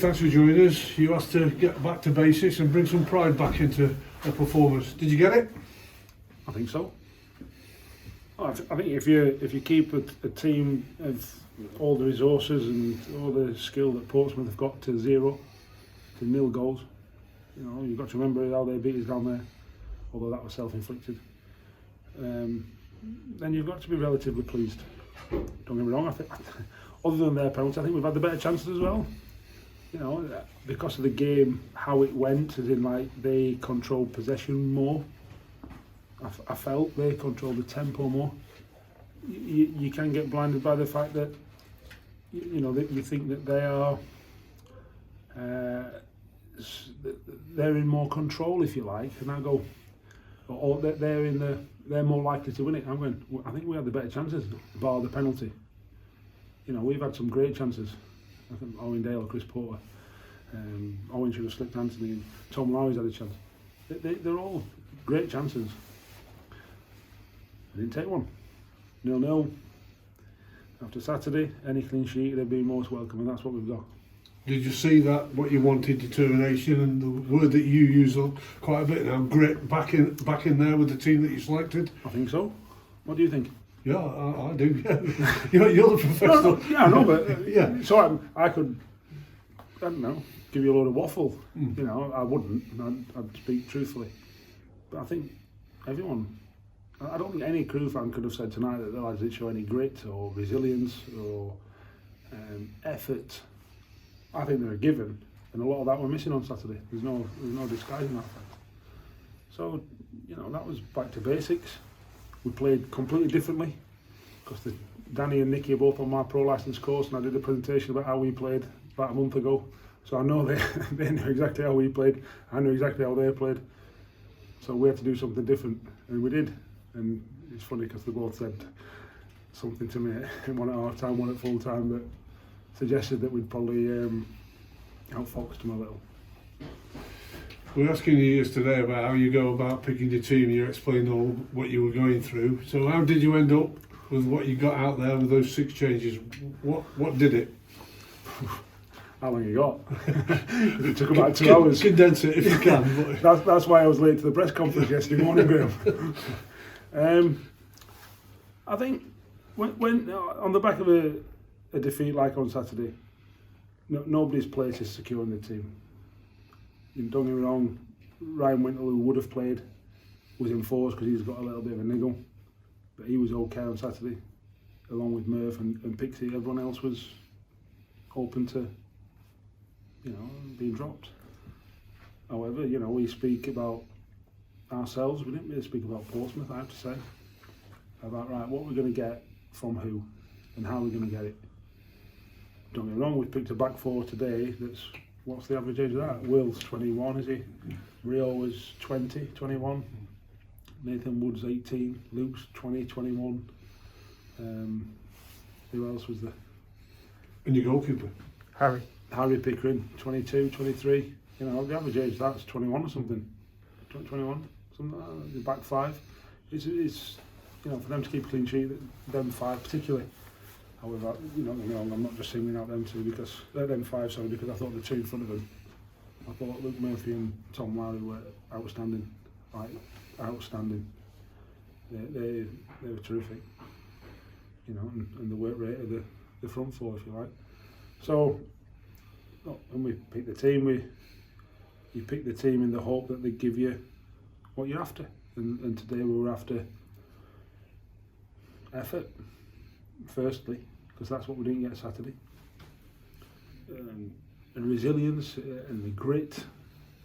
Thanks for joining us. You asked to get back to basics and bring some pride back into a performance. Did you get it? I think so. I think if you keep a team of all the resources and all the skill that Portsmouth have got to 0 goals, you've got to remember how they beat us down there, although that was self-inflicted. Then you've got to be relatively pleased. Don't get me wrong. I think, other than their penalty, I think we've had the better chances as well. Because of the game, how it went, as in like they controlled possession more. I felt they controlled the tempo more. You can get blinded by the fact that that you think that they are they're in more control, if you like, and I go, or they're more likely to win it. I think we had the better chances, bar the penalty. We've had some great chances. I think Owen Dale, Chris Porter, Owen should have slipped Anthony, and Tom Lowry's had a chance. They're all great chances. I didn't take one. 0-0. After Saturday, any clean sheet would have been most welcome, and that's what we've got. Did you see that, what you wanted, determination, and the word that you use quite a bit now, grit, back in there with the team that you selected? I think so. What do you think? Yeah, I do. Yeah. You're the professional. No, yeah, I know, but yeah. So I could, I don't know, give you a load of waffle. I wouldn't. I'd speak truthfully. But I think everyone. I don't think any Crew fan could have said tonight that the lads didn't show any grit or resilience or effort. I think they're a given, and a lot of that we're missing on Saturday. There's no disguising that fact. So, that was back to basics. We played completely differently, because Danny and Nicky are both on my pro licence course, and I did a presentation about how we played about a month ago. So I know they knew exactly how we played. I knew exactly how they played. So we had to do something different, and we did. And it's funny because they both said something to me, one at half time, one at full time, that suggested that we'd probably outfoxed them a little. We're asking you yesterday about how you go about picking your team. You explained all what you were going through. So how did you end up with what you got out there with those 6 changes? What did it? How long you got? It took about 2 hours. Condense it if you can. But that's why I was late to the press conference yesterday morning, Graham. I think when on the back of a defeat like on Saturday, nobody's place is secure in the team. Don't get me wrong, Ryan Wintle, who would have played, was enforced because he's got a little bit of a niggle, but he was okay on Saturday, along with Murph and Pixie. Everyone else was open to being dropped. However, we speak about ourselves. We didn't really speak about Portsmouth, I have to say, about what we're going to get from who and how we're going to get it. Don't get me wrong, we picked a back 4 today. What's the average age of that? Will's 21, is he? Rio was 20, 21. Nathan Wood's 18. Luke's 20, 21. Who else was there? And your goalkeeper? Harry Pickering, 22, 23. The average age of that's 21 or something. 21, something like that. The back 5. It's for them to keep a clean sheet, them 5 particularly. However, I'm not just singling out them 2 because them 5, sorry, because I thought the 2 in front of them. I thought Luke Murphy and Tom Lowry were outstanding, outstanding. They were terrific, and the work rate of the front 4, if you like. So, when we pick the team, you pick the team in the hope that they give you what you're after, and today we were after effort, firstly, because that's what we didn't get Saturday, and resilience and the grit.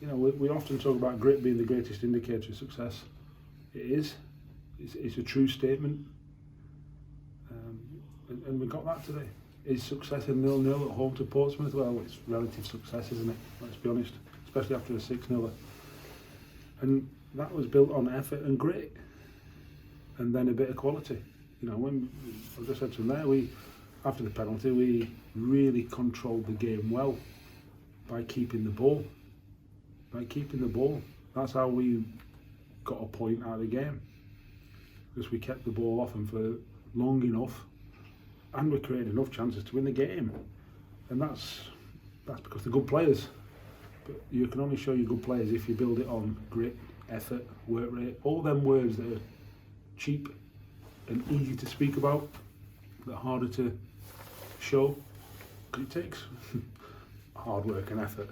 We often talk about grit being the greatest indicator of success. It is. It's a true statement, and we got that today. Is success a 0-0 at home to Portsmouth? Well, it's relative success, isn't it? Let's be honest, especially after a 6-0. And that was built on effort and grit, and then a bit of quality. When I just said to them there, after the penalty, we really controlled the game well by keeping the ball. That's how we got a point out of the game, because we kept the ball off them for long enough, and we created enough chances to win the game. And that's that's because they're good players. But you can only show you're good players if you build it on grit, effort, work rate, all them words that are cheap and easy to speak about, that are harder to show, because it takes hard work and effort.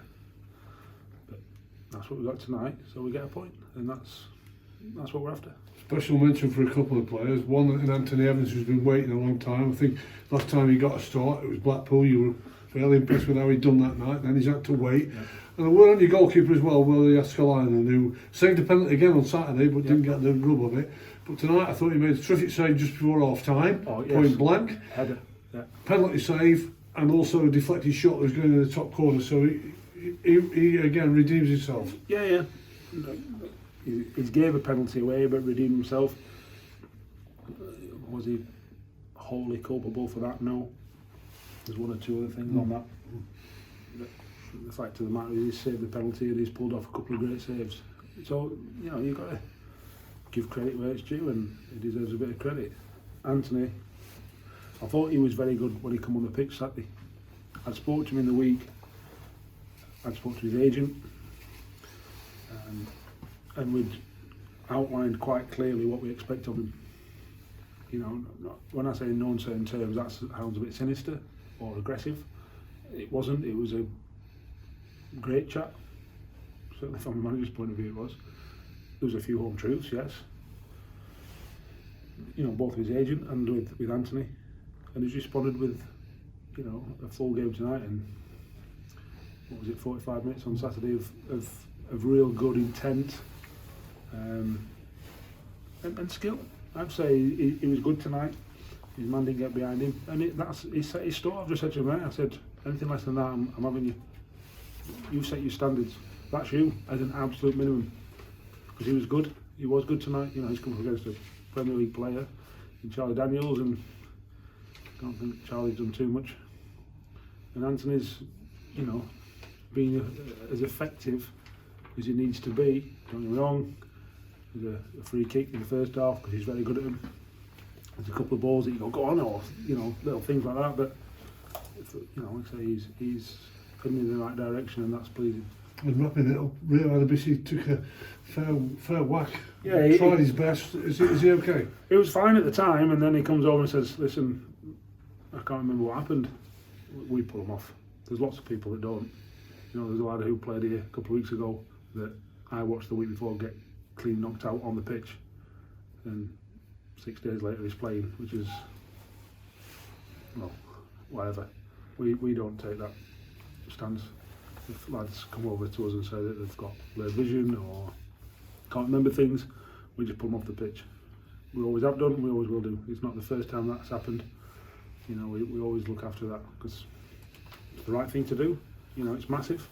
But that's what we got tonight, so we get a point, and that's what we're after. Special mention for a couple of players. One in Anthony Evans, who's been waiting a long time. I think last time he got a start, it was Blackpool. You were fairly impressed with how he'd done that night. Then he's had to wait. Yeah. And a word on your goalkeeper as well, Willie Askalainen, who saved a penalty again on Saturday, but didn't get the rub of it. But tonight, I thought he made a terrific save just before half time, point blank. Header. Yeah. Penalty save, and also a deflected shot that was going in the top corner. So he again redeems himself. Yeah. He gave a penalty away, but redeemed himself. Was he wholly culpable for that? No. There's one or two other things on that. The fact of the matter is, he's saved the penalty and he's pulled off a couple of great saves. So, you've got to give credit where it's due, and he deserves a bit of credit. Anthony, I thought he was very good when he come on the pitch Saturday. I spoke to him in the week. I spoke to his agent, and we'd outlined quite clearly what we expect of him. When I say in no uncertain terms, that sounds a bit sinister or aggressive. It wasn't. It was a great chat. Certainly from the manager's point of view, it was. There was a few home truths, yes. Both with his agent and with Anthony, and he's responded with, a full game tonight, and what was it, 45 minutes on Saturday of real good intent and skill. I'd say he was good tonight. His man didn't get behind him, and he set his store. I've just said to him, mate, I said, anything less than that, I'm having you. You set your standards. That's you as an absolute minimum. Because he was good. He was good tonight. He's come up against a Premier League player in Charlie Daniels, and I don't think Charlie's done too much. And Anthony's, being as effective as he needs to be. Don't get me wrong. There's a free kick in the first half because he's very good at them. There's a couple of balls that you go on, or little things like that. But like I say, he's heading in the right direction, and that's pleasing. And wrapping it up, Rio Adebisi took a fair whack. Yeah, he tried his best. Is he okay? He was fine at the time, and then he comes over and says, "Listen, I can't remember what happened. We pull him off." There's lots of people that don't. There's a lad who played here a couple of weeks ago that I watched the week before get clean knocked out on the pitch, and 6 days later he's playing, which is, whatever. We don't take that stance. If lads come over to us and say that they've got blurred vision or can't remember things, we just put them off the pitch. We always have done, we always will do. It's not the first time that's happened. We always look after that because it's the right thing to do. It's massive.